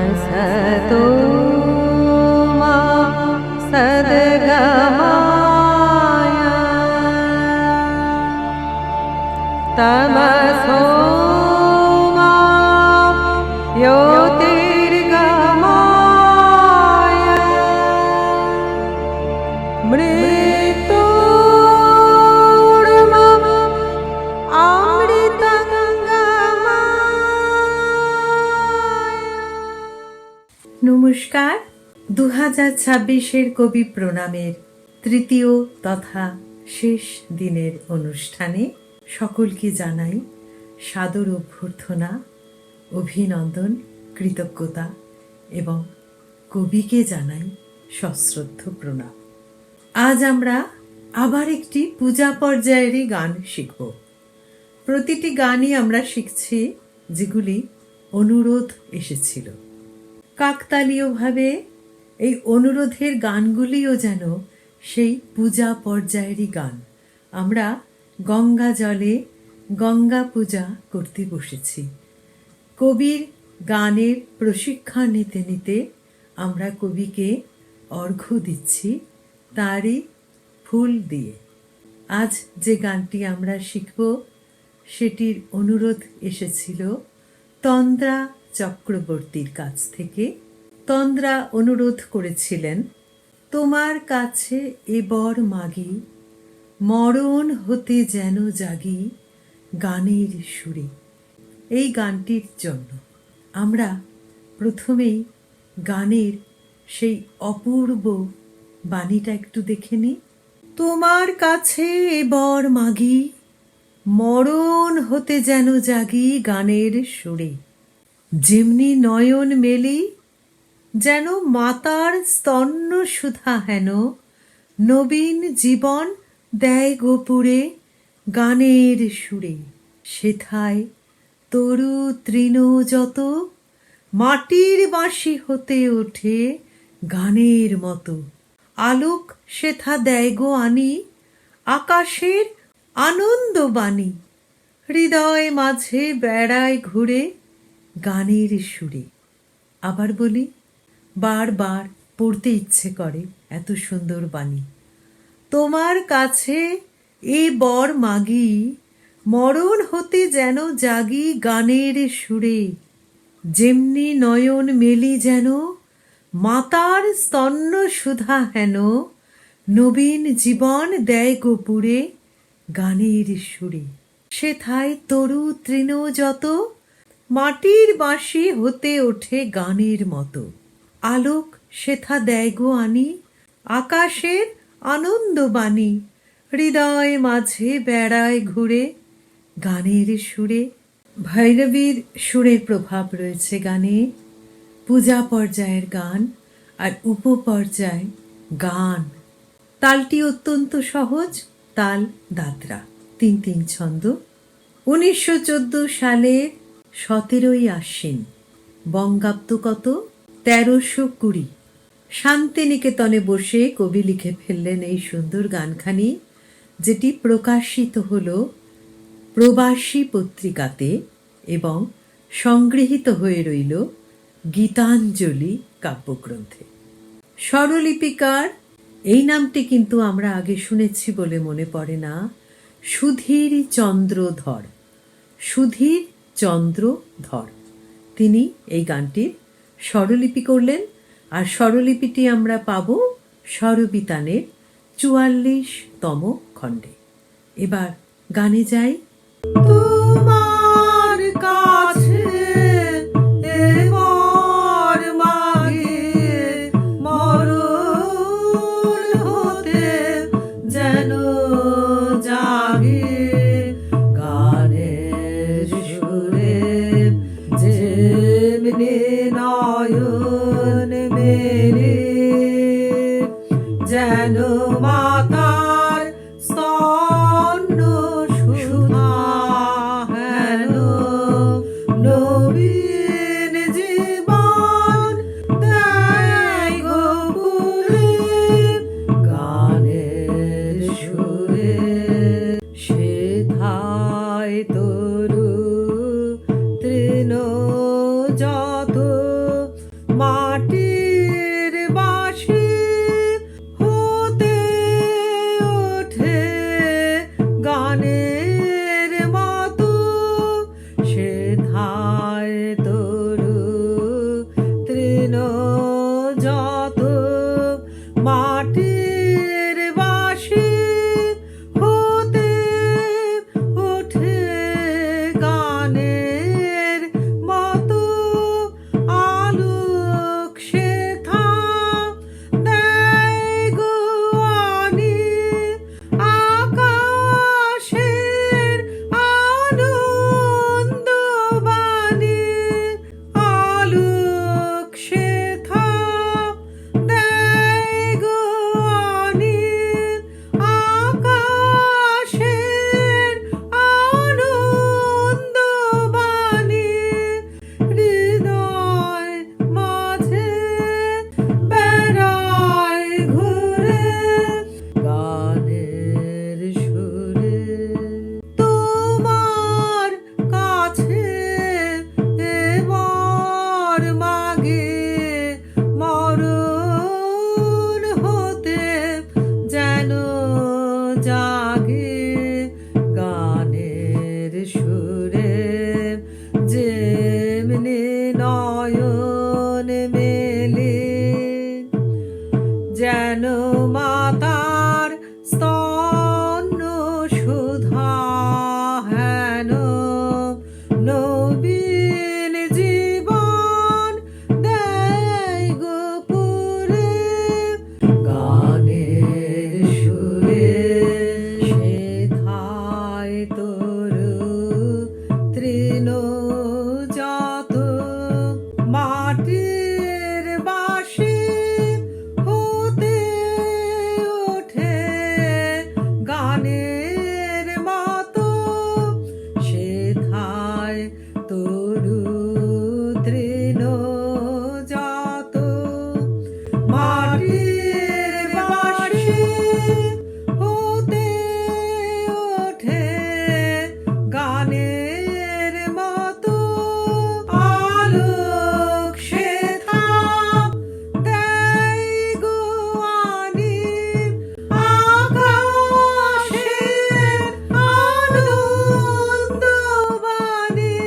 असतो मा सद्गमय तमसो मा ज्योतिर्गमय मृत्योर्मा নমস্কার। 2026-এর কবি প্রণামের তৃতীয় তথা শেষ দিনের অনুষ্ঠানে সকলকে জানাই সাদর অভ্যর্থনা, অভিনন্দন, কৃতজ্ঞতা এবং কবিকে জানাই সশ্রদ্ধ প্রণাম। আজ আমরা আবার একটি পূজা পর্যায়েরই গান শিখব। প্রতিটি গানই আমরা শিখছি যেগুলি অনুরোধ এসেছিল। কাকতালীয়ভাবে এই অনুরোধের গানগুলিও যেন সেই পূজা পর্যায়েরই গান। আমরা গঙ্গা জলে গঙ্গা পূজা করতে বসেছি। কবির গানের প্রশিক্ষণ নিতে নিতে আমরা কবিকে অর্ঘ্য দিচ্ছি তারই ফুল দিয়ে। আজ যে গানটি আমরা শিখব সেটির অনুরোধ এসেছিল তন্দ্রা চক্রবর্তীর কাছ থেকে। তন্দ্রা অনুরোধ করেছিলেন, তোমার কাছে এবর মাগি, মরণ হতে যেন জাগি গানের সুরে। এই গানটির জন্য আমরা প্রথমেই গানের সেই অপূর্ব বাণীটা একটু দেখে নিই। তোমার কাছে এবর মাগি, মরণ হতে যেন জাগি গানের সুরে। যেমনি নয়ন মেলি, যেন মাতার স্তন্য সুধা হেন, নবীন জীবন দেয় গোপুরে গানের সুরে। সেথায় তরু তৃণ যত, মাটির বাঁশি হতে ওঠে গানের মতো। আলোক সেথা দেয় গো আনি, আকাশের আনন্দবাণী। হৃদয় মাঝে বেড়ায় ঘুরে গানের সুরে। আবার বলি, বারবার পড়তে ইচ্ছে করে এত সুন্দর বাণী। তোমার কাছে এ বর মাগি, মরণ হতে যেন জাগি গানের সুরে। যেমনি নয়ন মেলি যেন, মাতার স্তন্য সুধা হেন, নবীন জীবন দেয় গোপুরে গানের সুরে। সেথায় তরু তৃণ যত, মাটির বাঁশি হতে ওঠে গানের মতো। আলোক সেথা দেয় গো আনি, আকাশের আনন্দবাণী। হৃদয় মাঝে বেড়ায় ঘুরে গানের সুরে। ভৈরবীর সুরের প্রভাব রয়েছে গানে। পূজা পর্যায়ের গান আর উপপর্যায় গান। তালটি অত্যন্ত সহজ, তাল দাদরা, ৩-৩ ছন্দ। 1914 সালের 17ই আশ্বিন, বঙ্গাব্দ কত 1320, শান্তিনিকেতনে বসে কবি লিখে ফেললেন এই সুন্দর গানখানি, যেটি প্রকাশিত হল প্রবাসী পত্রিকাতে এবং সংগৃহীত হয়ে রইল গীতাঞ্জলি কাব্যগ্রন্থে। স্বরলিপিকার এই নামটি কিন্তু আমরা আগে শুনেছি বলে মনে পড়ে না, সুধীর চন্দ্রধর। সুধীর চন্দ্রধর তিনি এই গানটির স্বরলিপি করলেন। আর স্বরলিপিটি আমরা পাব স্বরবিতানের 44তম খণ্ডে। এবার গানে যাই। তোমার কাছে এবর মাগে, মরণ হতে যেন জাগে গানের সুরে। যেমনি নয়ন মেলে, যেন মাতার স্তন্য সুধা হেন, নবীন জীবন দেয় গোকুলে গানের সুরে। সেথায় তরু তৃণ যত, হায় তরু তৃণ যত মাটির বাসি হতে ওঠে গানের মতো আলোক শেখা দেয় গো আনি আকাশের আনন্দ বাণী আলোক শেখা দেয় গো আনি আকাশের আনন্দ বাণী হৃদয় মাঝে বেড়ায় ঘুরে গানের সুরে তোমার কাছে এবার মাগে মরণ হতে যেন জাগে গানের সুরে যেমনি নয়ন মেলে যেন মাতার স্তন্য সুধা হেন নবীন জীবন দেয় গোপুরে গানের সুরে শেখায় তরু তৃণ যত মাটির বাসি হতে ওঠে গানের মতো শেখায় তরু তৃণ যত মাটির বাসি হতে ওঠে গানের মতো আলোক শেখা দেয় গো আনি আকাশের আনন্দ বাণী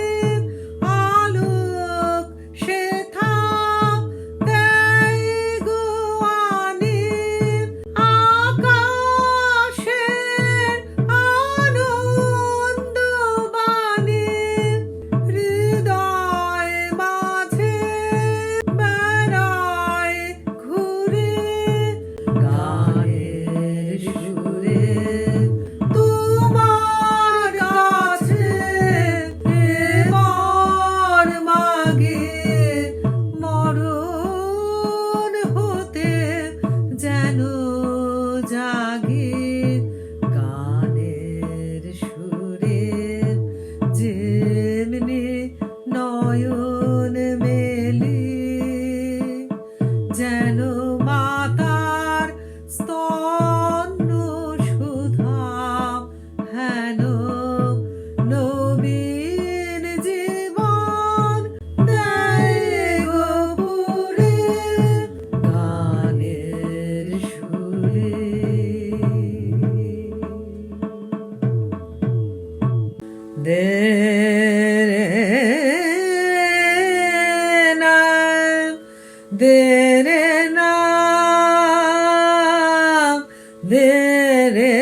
আলোক শেখা দেয় গো আনি আকাশের আনন্দ বাণী হৃদয় মাঝে বেড়ায় ঘুরে গানের সুরে তোমার কাছে এবার মাগে মরণ হতে যেন জাগে গানের সুরে যেমনি নয়ন মেলি যেন মাতার স্তন্য সুধা হেন নবীন জীবন দেয় গোপুরে গানের সুরে দে না দে না দে রে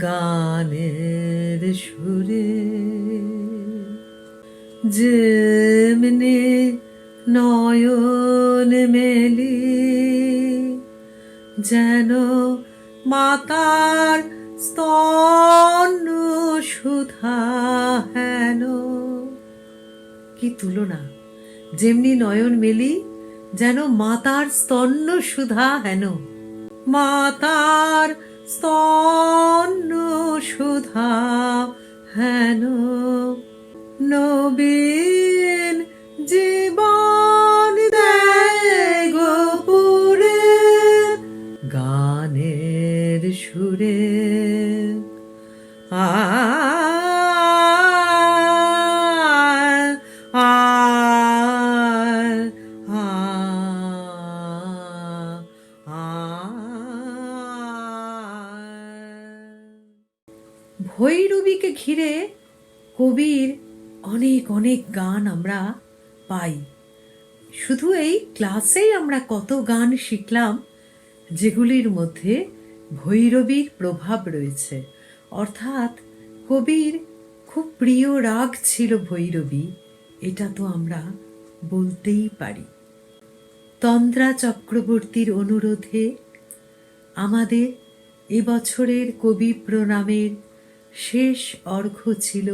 গানের সুরে যেমনি নয়ন মেলি যেন মাতার স্তন্য সুধা হেন কি তুলনা যেমনি নয়ন মেলি যেন মাতার স্তন্য সুধা হেন মাতার স্তন্য সুধা হেন নবীন জীবন দেয় গোপুরে গানের সুরে আ আ আ ভৈরবীকে ঘিরে কবির অনেক অনেক গান আমরা পাই। শুধু এই ক্লাসেই আমরা কত গান শিখলাম, যেগুলির মধ্যে ভৈরবীর প্রভাব রয়েছে। অর্থাৎ কবির খুব প্রিয় রাগ ছিল ভৈরবী, এটা তো আমরা বলতেই পারি। তন্দ্রা চক্রবর্তীর অনুরোধে আমাদের এবছরের কবি প্রণামের শেষ অর্ঘ্য ছিল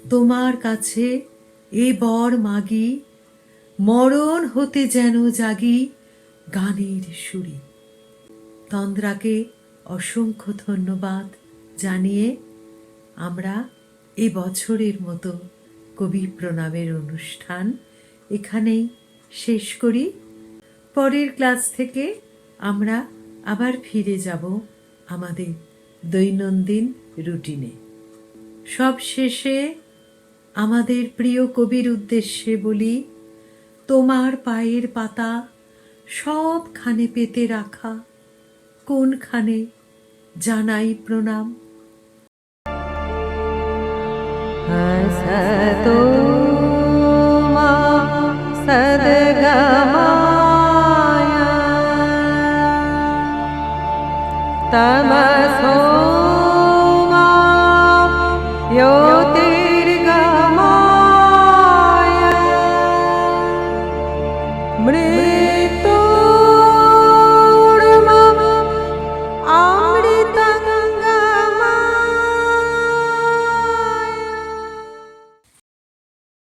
তোমার কাছে এ বর মাগি, মরণ হতে যেন জাগি গানের সুরে। তন্দ্রাকে অসংখ্য ধন্যবাদ জানিয়ে আমরা এ বছরের মতো কবি প্রণামের অনুষ্ঠান এখানেই শেষ করি। পরের ক্লাস থেকে আমরা আবার ফিরে যাব আমাদের দৈনন্দিন রুটিনে। সব শেষে আমাদের প্রিয় কবির উদ্দেশ্যে বলি, তোমার পায়ের পাতা সবখানে পেতে রাখা, কোনখানে জানাই প্রণাম। हसतो